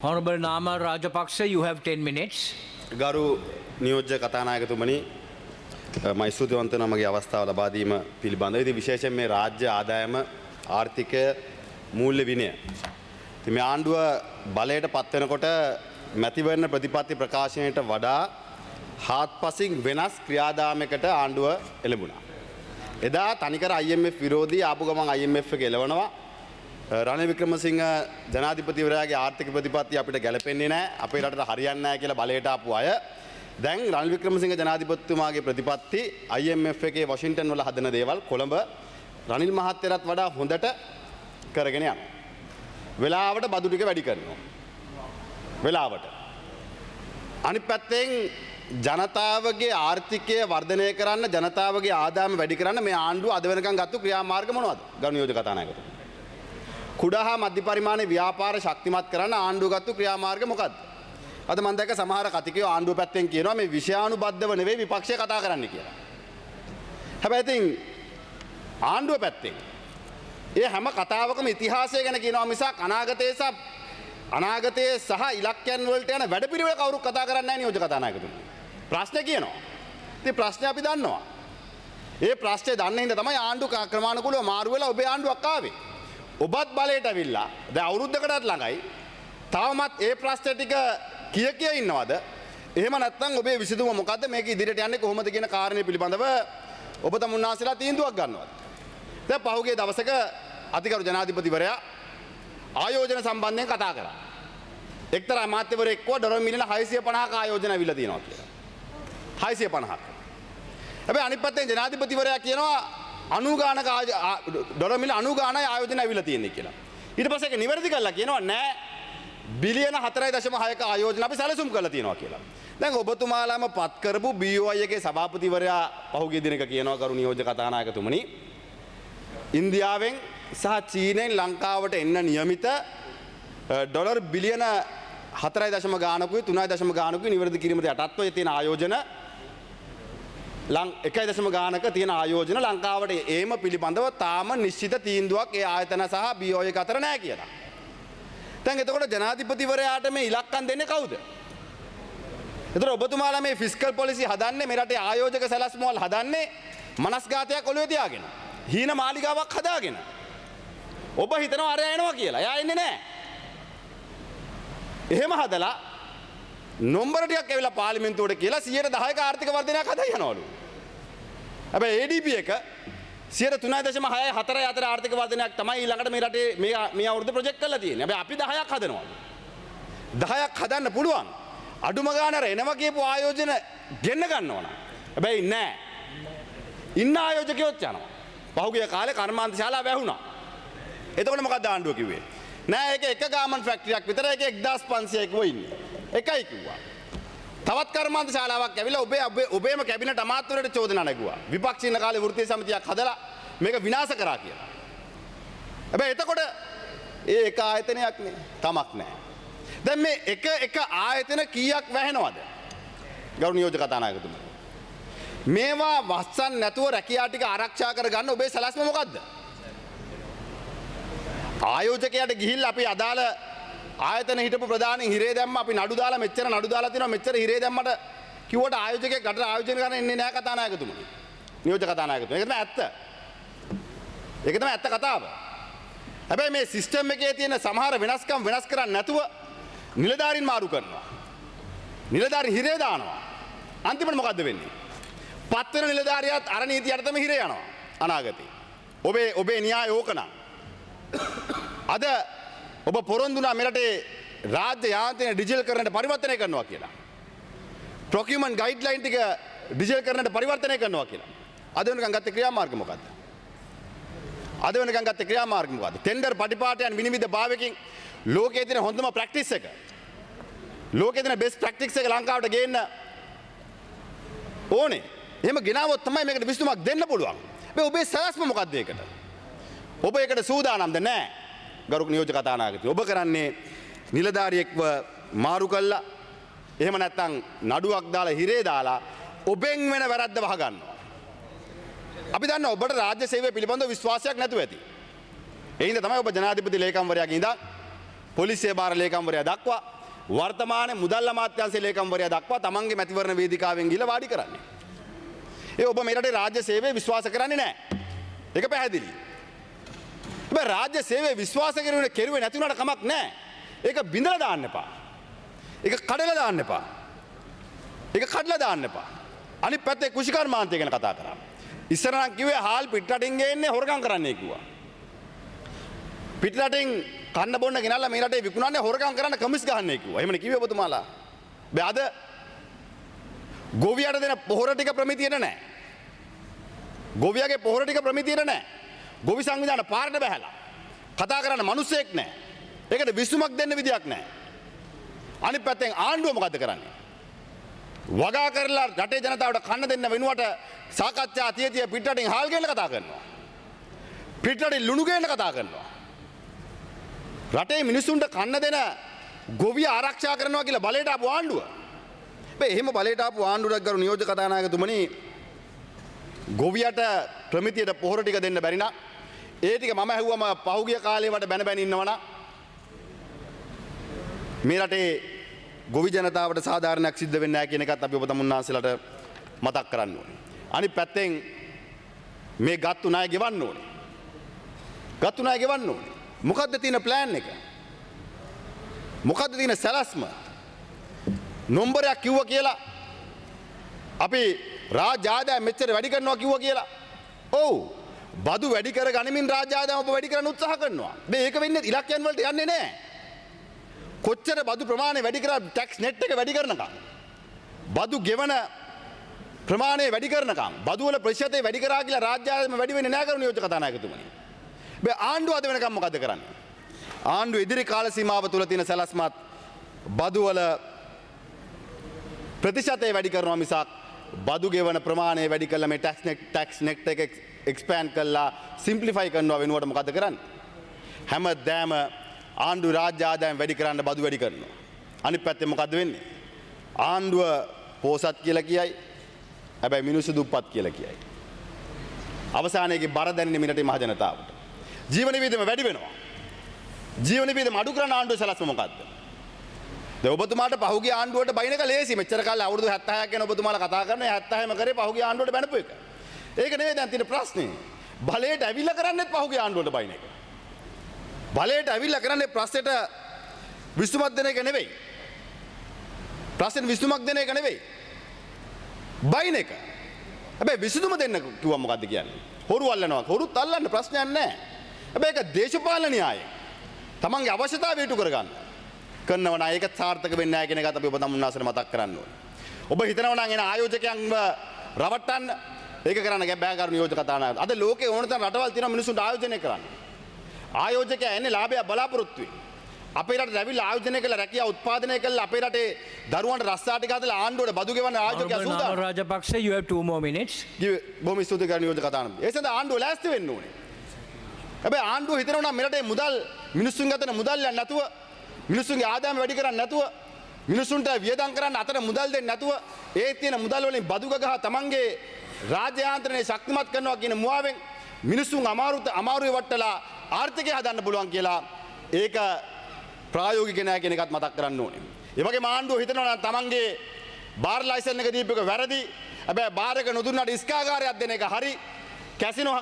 Honorable Nama Rajapaksa, you have 10 minutes. ගරු නියෝජ්‍ය කතානායකතුමනි මම ස්තුතිවන්ත වෙනවා මගේ අවස්ථාව ලබා දීම පිළිබඳව. ඉතින් විශේෂයෙන් මේ රාජ්‍ය ආදායම ආර්ථිකය මූල්‍ය විනය. ඉතින් මේ ආණ්ඩුව බලයට පත් වෙනකොට මැතිවරණ ප්‍රතිපත්ති ප්‍රකාශනයට වඩා හාත්පසින් වෙනස් ක්‍රියාදාමයකට ආණ්ඩුව එළඹුණා. එදා තනිකර IMF විරෝධී ආපු ගමන් IMF එක එළවනවා. රනිල් වික්‍රමසිංහ ජනාධිපතිවරයාගේ ආර්ථික ප්‍රතිපත්ති අපිට ගැලපෙන්නේ නැහැ. අපේ රටට හරියන්නේ නැහැ කියලා බලයට ආපු අය දැන් රනිල් වික්‍රමසිංහ ජනාධිපතිතුමාගේ ප්‍රතිපත්ති IMF එකේ වොෂින්ටන් වල හදන දේවල් කොළඹ රනිල් මහත්තයරත් වඩා හොඳට කරගෙන යනවා. වෙලාවට බදු ටික වැඩි කරනවා. වෙලාවට. අනිත් පැත්තෙන් ජනතාවගේ ආර්ථිකය වර්ධනය කරන්න ජනතාවගේ ආදායම වැඩි කරන්න මේ ආණ්ඩුව අද වෙනකන් ගත්ත ක්‍රියාමාර්ග මොනවද? ගරු නියෝජ්‍ය කතානායකතුමා. කුඩා හා මධ්‍ය පරිමාණයේ ව්‍යාපාර ශක්තිමත් කරන්න ආණ්ඩුව ගත්ත ක්‍රියාමාර්ග මොකක්ද? අද මම දැක්ක සමහර කතිකයෝ ආණ්ඩුව පැත්තෙන් කියනවා මේ විෂයානුබද්ධව නෙවෙයි විපක්ෂය කතා කරන්න කියලා. හැබැයි ඉතින් ආණ්ඩුව පැත්තෙන් ඒ හැම කතාවකම ඉතිහාසය ගැන කියනවා මිසක් අනාගතයේ සහ ඉලක්කයන් වලට යන වැඩපිළිවෙල කවුරුත් කතා කරන්නේ නැහැ නියෝජ්‍ය කතානායකතුමනි. ප්‍රශ්නේ කියනවා. ඉතින් ප්‍රශ්නේ අපි දන්නවා. ඒ ප්‍රශ්නේ දන්නේ හින්දා තමයි ආණ්ඩුව ක්‍රමානුකූලව මාරු වෙලා ඔබේ ආණ්ඩුවක් ආවේ. ඔබත් බලයට ඇවිල්ලා දැන් අවුරුද්දකටත් ළඟයි. තවමත් ඒ ප්‍රශ්න ටික කිය ඉන්නවද? එහෙම නැත්නම් ඔබේ විසඳුම මොකද්ද? මේක ඉදිරියට යන්නේ කොහොමද කියන කාරණේ පිළිබඳව ඔබ තමුන්නාසලා තීන්දුවක් ගන්නවද? දැන් පහුගිය දවසක අධිකරු ජනාධිපතිවරයා ආයෝජන සම්බන්ධයෙන් කතා කරා. එක්තරා අමාත්‍යවරයෙක් කිව්වා ඩොලර් මිලියන 650ක ආයෝජන ඇවිල්ලා තියෙනවා කියලා. 650ක. හැබැයි අනිත් පැත්තෙන් ජනාධිපතිවරයා කියනවා 90 ගානක ඩොලර් මිලියන 90 ගානයි ආයෝජන ඇවිල්ලා තියෙන්නේ කියලා. ඊට පස්සේ ඒක නිවැරදි කරලා කියනවා නෑ බිලියන 4.6ක ආයෝජන අපි සැලසුම් කරලා තියෙනවා කියලා. දැන් ඔබතුමාලාම පත් කරපු BOI එකේ සභාපතිවරයා පහුගිය දිනක කියනවා කරු නියෝජ්‍ය කතානායකතුමනි ඉන්දියාවෙන් සහ චීනෙන් ලංකාවට එන්න නියමිත ඩොලර් බිලියන 4 ගානකුයි 3 ගානකුයි නිවැරදි කිරීමට යටත්ව තියෙන ආයෝජන 1 ගානක තියෙන ආයෝජන ලංකාවට ඒම පිළිබඳව තාම නිශ්චිත තීන්දුවක් ඒ ආයතන සහ BOI එක අතර නැහැ කියලා. දැන් එතකොට ජනාධිපතිවරයාට මේ ඉලක්කම් දෙන්නේ කවුද? එතකොට ඔබතුමාලා මේ ෆිස්කල් පොලිසි හදන්නේ මේ රටේ ආයෝජක සැලැස්ම වල හදන්නේ මනස්ගාතයක් ඔළුවේ තියාගෙන. හීන මාලිගාවක් හදාගෙන. ඔබ හිතනවා අරයා එනවා කියලා. එයා එන්නේ නැහැ. එහෙම හදලා නම්බර ටිකක් ඇවිල්ලා පාර්ලිමේන්තුවට කියලා 10% ආර්ථික වර්ධනයක් හදා යනවලු. හැබැයි ADP එක 3.6 අතර ආර්ථික වර්ධනයක් තමයි ඊළඟට මේ රටේ මේ අවුරුද්ද ප්‍රොජෙක්ට් කරලා තියෙන්නේ. හැබැයි අපි 10ක් හදනවලු. 10ක් හදන්න පුළුවන්. අඩුම ගානට එනවා කියපු ආයෝජන ගෙන්න ගන්නවා නම්. හැබැයි නෑ. ඉන්න ආයෝජකයොත් යනවා. පහුගිය කාලේ කර්මාන්ත ශාලා වැහුණා. එතකොට මොකක්ද ආණ්ඩුව කිව්වේ? නෑ ඒක එක ගාමන් ෆැක්ටරියක් විතර ඒක 1500ක වෙන්නේ. එකයි කිව්වා. තවත් කර්මාන්ත ශාලාවක් ඇවිල්ලා ඔබේම කැබිනට් අමාත්‍යවරයාට චෝදනා නැගුවා. විපක්ෂ ඉන්න කාලේ වෘත්තීය සමිතියක් හදලා මේක විනාශ කරා කියලා. හැබැයි එතකොට ඒ එක ආයතනයක් නේ. තමක් නැහැ. දැන් මේ එක ආයතන කීයක් වැහෙනවද? ගරු නියෝජ්‍ය කතානායකතුමා. මේවා වස්සන් නැතුව රැකියා ටික ආරක්ෂා කරගන්න ඔබේ සැලැස්ම මොකද්ද? ආයෝජකයාට ගිහිල්ලා අපි අදාළ ආයතන හිටපු ප්‍රධානීන් හිරේ දැම්ම අපි නඩු දාලා මෙච්චර නඩු දාලා තියෙනවා මෙච්චර හිරේ දැම්මට කිව්වට ආයෝජකයෙක් රටට ආයෝජන කරන්න එන්නේ නැහැ කතානායකතුමනි. නියෝජ්‍ය කතානායකතුමනි. ඒක තමයි ඇත්ත. ඒක තමයි ඇත්ත කතාව. හැබැයි මේ සිස්ටම් එකේ තියෙන සමහර වෙනස්කම් වෙනස් කරන්නේ නැතුව නිලධාරීන් මාරු කරනවා. නිලධාරීන් හිරේ දානවා. අන්තිමට මොකද්ද වෙන්නේ? පත් වෙන නිලධාරියාත් අර නීති යටතේම හිරේ යනවා අනාගතේ. ඔබේ න්‍යාය ඕකනම්. අද ඔබ පොරොන්දුනා මෙරටේ රාජ්‍ය යාන්ත්‍රණ ඩිජිටල් කරන්නට පරිවර්තනය කරනවා කියලා. ප්‍රොකියුමන්ට් ගයිඩ්ලයින් ටික ඩිජිටල් කරන්නට පරිවර්තනය කරනවා කියලා. අද වෙනකන් ගත්ත ක්‍රියාමාර්ග මොකද්ද? අද වෙනකන් ගත්ත ක්‍රියාමාර්ග මොකද්ද? ටෙන්ඩර් පටිපාටයන් විනිවිද භාවයකින් ලෝකයේ තියෙන හොඳම ප්‍රැක්ටිස් එක. ලෝකයේ තියෙන බෙස්ට් ප්‍රැක්ටිස් එක ලංකාවට ගේන්න ඕනේ. එහෙම ගෙනාවොත් තමයි මේකට විසඳුමක් දෙන්න පුළුවන්. හැබැයි ඔබේ සැලැස්ම මොකද්ද ඒකට? ඔබ ඒකට සූදානම්ද නැහැ? ගරු නියෝජ්‍ය කතානායකතුමනි. ඔබ කරන්නේ නිලධාරියෙක්ව මාරු කළා. එහෙම නැත්නම් නඩුවක් දාලා හිරේ දාලා ඔබෙන් වෙන වැරද්ද වහගන්නවා. අපි දන්නවා ඔබට රාජ්‍ය සේවය පිළිබඳව විශ්වාසයක් නැතුව ඇති. ඒ හින්දා තමයි ඔබ ජනාධිපති ලේකම්වරයාගේ ඉඳන් පොලිසිය භාර ලේකම්වරයා දක්වා වර්තමාන මුදල් අමාත්‍යාංශයේ ලේකම්වරයා දක්වා තමන්ගේ මැතිවරණ වේදිකාවෙන් ගිහලා වාඩි කරන්නේ. ඒ ඔබ මේ රටේ රාජ්‍ය සේවය විශ්වාස කරන්නේ නැහැ. ඒක පැහැදිලි. හැබැයි රාජ්‍ය සේවය විශ්වාස කෙරුවේ නැති වුණාට කමක් නැහැ. ඒක බිඳලා දාන්න එපා. ඒක කඩලා දාන්න එපා. ඒක කඩලා දාන්න එපා. අනිත් පැත්තේ කුෂිකර්මාන්තය ගැන කතා කරා. ඉස්සර නම් කිව්වේ හාල් පිටරටින් ගේන්නේ හොරගම් කරන්නයි කිව්වා. පිටරටින් කන්න බොන්න ගෙනල්ලා මේ රටේ විකුණන්නේ හොරගම් කරන්න කමිස් ගහන්නයි කිව්වා. එහෙමනේ කිව්වේ ඔබතුමාලා. බෑ අද ගොවියට දෙන පොහොර ටික ප්‍රමිතියට නැහැ. ගොවියගේ පොහොර ටික ප්‍රමිතියට නැහැ. ගොවි සංවිධාන පාරට බැහැලා. කතා කරන්න මිනිස්සෙක් නැහැ. ඒකට විසුමක් දෙන්න විදියක් නැහැ. අනිත් පැත්තෙන් ආණ්ඩුව මොකද්ද කරන්නේ? වගා කරලා රටේ ජනතාවට කන්න දෙන්න වෙනුවට සාකච්ඡා තියතිය පිටරටින් හාල් ගේන්න කතා කරනවා. පිටරටින් ලුණු ගේන්න කතා කරනවා. රටේ මිනිසුන්ට කන්න දෙන ගොවිය ආරක්ෂා කරනවා කියලා බලයට ආපු ආණ්ඩුව. හැබැයි එහෙම බලයට ආපු ආණ්ඩුවක් ගරු නියෝජ්‍ය කතානායකතුමනි ගොවියට ප්‍රමිතියට පොහොර ටික දෙන්න බැරි නම් ඒ ටික මම ඇහුවම පහුගිය කාලේ වට බැන බැන ඉන්නවනම් මේ රටේ ගොවි ජනතාවට සාධාරණයක් සිද්ධ වෙන්නේ නැහැ කියන එකත් අපි ඔබ තමුන්නාන්සලාට මතක් කරන්න ඕනේ. අනිත් පැත්තෙන් මේ ගත්තු ණය ගෙවන්න ඕනේ. ගත්තු ණය ගෙවන්න ඕනේ. මොකද්ද තියෙන ප්ලෑන් එක? මොකද්ද තියෙන සැලැස්ම? නම්බරයක් කිව්වා කියලා අපි රාජ්‍ය ආදායම මෙච්චර වැඩි කරනවා කිව්වා කියලා. ඔව්. බදු වැඩි කර ගනිමින් රාජ්‍ය ආදායම ඔබ වැඩි කරන්න උත්සාහ කරනවා. මේක වෙන්නේ ඉලක්කයන් වලට යන්නේ නැහැ. කොච්චර බදු ප්‍රමාණය වැඩි කරා ටැක්ස් නෙට් එක වැඩි කරනකම් බදු ගෙවන ප්‍රමාණය වැඩි කරනකම් බදු වල ප්‍රතිශතය වැඩි කරා කියලා රාජ්‍ය ආදායම වැඩි වෙන්නේ නැහැ කරු නියෝජ්‍ය කතානායකතුමනි. මේ ආණ්ඩුව අද වෙනකම් මොකද කරන්නේ? ආණ්ඩුව ඉදිරි කාල සීමාව තුල තියෙන සැලැස්මත් බදු වල ප්‍රතිශතය වැඩි කරනවා මිසක් බදු ගෙවන ප්‍රමාණය වැඩි කළා මේ ටැක්ස් නෙට් එක එක්ස්පෑන්ඩ් කළා සිම්ප්ලිෆයි කරනවා වෙනුවට මොකද කරන්නේ? හැමදාම ආණ්ඩුව රාජ්‍ය ආදායම් වැඩි කරන්න බදු වැඩි කරනවා. අනිත් පැත්තෙන් මොකද්ද වෙන්නේ? ආණ්ඩුව පෝසත් කියලා කියයි. හැබැයි මිනිස්සු දුප්පත් කියලා කියයි. අවසානයේදී බර දැනෙන්නේ මිනිරටේ මහ ජනතාවට. ජීවන වියදම වැඩි වෙනවා. ජීවන වියදම අඩු කරන ආණ්ඩුවේ සැලැස්ම මොකද්ද? දැන් ඔබතුමාට පහුගිය ආණ්ඩුවට බයින එක ලේසි. මෙච්චර කාලේ අවුරුදු 76ක් ගැන ඔබතුමාලා කතා කරනවා. 76ම කරේ පහුගිය ආණ්ඩුවට බැනපු එක. ඒක නෙවෙයි දැන් තියෙන ප්‍රශ්නේ. බලයට ඇවිල්ලා කරන්නේත් පහුගිය ආණ්ඩුවට බයින එක. බලයට ඇවිල්ලා කරන්නේ ප්‍රශ්නෙට විසඳුමක් දෙන එක නෙවෙයි. ප්‍රශ්නෙට විසඳුමක් දෙන එක නෙවෙයි. බයින එක. හැබැයි විසඳුම දෙන්න කිව්වම මොකද්ද කියන්නේ? හොරු අල්ලනවා. හොරුත් අල්ලන්න ප්‍රශ්නයක් නැහැ. හැබැයි ඒක දේශපාලන න්‍යායය. තමන්ගේ අවශ්‍යතාවය ඉටු කරගන්න. කරනවා නම් ඒක සාර්ථක වෙන්නේ නැහැ කියන එකත් අපි ඔබ තමුන්නාසට මතක් කරන්න ඕනේ. ඔබ හිතනවා නම් එන ආයෝජකයන්ව රවට්ටන්න ඒක කරන්න බෑ කරු නියෝජ්‍ය කතානායක. අද ලෝකේ ඕන තරම් රටවල් තියෙනවා මිනිස්සුන්ට ආයෝජනය කරන්න. ආයෝජකයා එන්නේ ලාභය බලාපොරොත්තු වෙයි. අපේ රටට ඇවිල්ලා ආයෝජනය කළ රැකියාව උත්පාදනය කළා අපේ රටේ දරුවන්ට රස්සා ටික හදලා ආණ්ඩුවට බදු ගෙවන ආයෝජකයා සූදානම්. Honorable Rajapaksa, you have 2 more minutes. බොහොම ස්තුතියි කරු නියෝජ්‍ය කතානායක. ඒ සඳහා ආණ්ඩුව ලෑස්ති වෙන්න ඕනේ. හැබැයි ආණ්ඩුව හිතනවා නම් මෙරටේ මුදල් මිනිස්සුන් අතර මුදල් යන්න නැතුව මිනිස්සුන්ගේ ආදායම වැඩි කරන්නේ නැතුව මිනිස්සුන්ට වියදම් කරන්න අතර මුදල් දෙන්නේ නැතුව ඒ තියෙන මුදල් වලින් බදු ගහ තමන්ගේ රාජ්‍ය යාන්ත්‍රණය ශක්තිමත් කරනවා කියන මුවාවෙන් මිනිස්සුන් අමාරුවේ වටලා ආර්ථිකය හදන්න පුළුවන් කියලා ඒක ප්‍රායෝගික නෑ කියන එකත් මතක් කරන්න ඕනේ. ඒ වගේම ආණ්ඩුව හිතනවා නම් තමන්ගේ බාර් ලයිසන් එක දීපු එක වැරදි. හැබැයි බාර් එක නොදුන්නාට ඉස්කාගාරයක් දෙන එක හරි. කැසිනෝ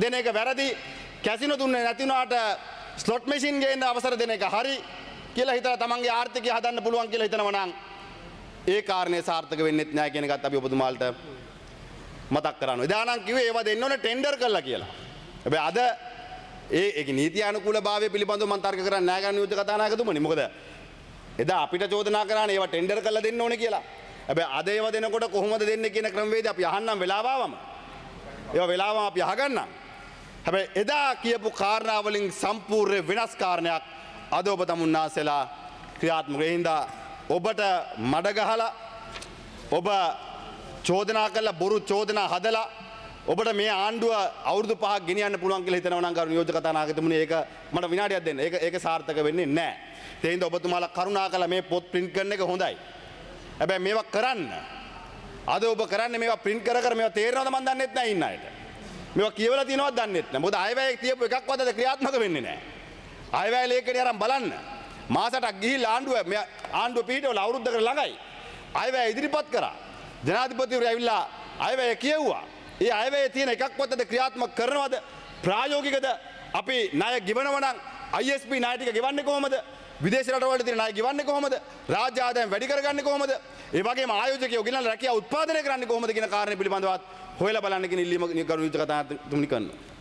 දෙන එක වැරදි. කැසිනෝ දුන්නේ නැති වුණාට ස්ලොට් මැෂින් ගේන්න අවසර දෙන එක හරි කියලා හිතලා තමන්ගේ ආර්ථිකය හදන්න පුළුවන් කියලා හිතනවා නම් ඒ කාරණේ සාර්ථක වෙන්නේ නැහැ කියන එකත් අපි ඔබතුමාලට මතක් කරනවා. එදා නම් කිව්වේ ඒවා දෙන්න ඕනේ ටෙන්ඩර් කරලා කියලා. හැබැයි අද ඒක නීතියානුකූලභාවය පිළිබඳව මම තර්ක කරන්නේ නැහැ ගන්න නියෝජ්‍ය කතානායකතුමනි. මොකද එදා අපිට චෝදනා කරානේ ඒවා ටෙන්ඩර් කරලා දෙන්න ඕනේ කියලා. හැබැයි අද ඒවා දෙනකොට කොහොමද දෙන්නේ කියන ක්‍රමවේදය අපි අහන්නම් වෙලාව ආවම. ඒවා වෙලාවම අපි අහගන්නම්. හැබැයි එදා කියපු කාරණා වලින් සම්පූර්ණ වෙනස් කාරණයක් අද ඔබ තමුන්නාසලා ක්‍රියාත්මක වෙහින්දා ඔබට මඩ ගහලා ඔබ චෝදනා කළා බොරු චෝදනා හදලා ඔබට මේ ආණ්ඩුව අවුරුදු 5ක් ගෙනියන්න පුළුවන් කියලා හිතනවා නම් කරු නියෝජ්‍ය කතානායකතුමනි ඒක මට විනාඩියක් දෙන්න. ඒක සාර්ථක වෙන්නේ නැහැ. ඒ හින්දා ඔබතුමාලා කරුණාකරලා මේ පොත් print කරන එක හොඳයි. හැබැයි මේවා කරන්න අද ඔබ කරන්නේ මේවා print කර කර මේවා තේරෙනවද මන් දන්නෙත් නැහැ ඉන්න අයට. මේවා කියවලා තියෙනවද දන්නෙත් නැහැ. මොකද ආයවැය තියපු එකක්වත් අද ක්‍රියාත්මක වෙන්නේ නැහැ. ආයවැය ලේඛනය අරන් බලන්න. මාසටක් ගිහිල්ලා ආණ්ඩුව පිහිටවල අවුරුද්දකට ළඟයි. අයවැය ඉදිරිපත් කරා. ජනාධිපතිවරයා ඇවිල්ලා අයවැය කියවුවා. ඒ අයවැයේ තියෙන එකක්වත් අද ක්‍රියාත්මක කරනවද? ප්‍රායෝගිකද? අපි ණය ගෙවනවා නම් ISP ණය ටික ගෙවන්නේ කොහොමද? විදේශ රටවල තියෙන ණය ගෙවන්නේ කොහොමද? රාජ්‍ය ආදායම් වැඩි කරගන්නේ කොහොමද? ඒ වගේම ආයෝජකයෝ ගෙනල්ලා රැකියාව උත්පාදනය කරන්නේ කොහොමද කියන කාරණේ පිළිබඳවත් හොයලා බලන්න කියන ඉල්ලීම ගරු විජිත කතාතුමනි කරනවා.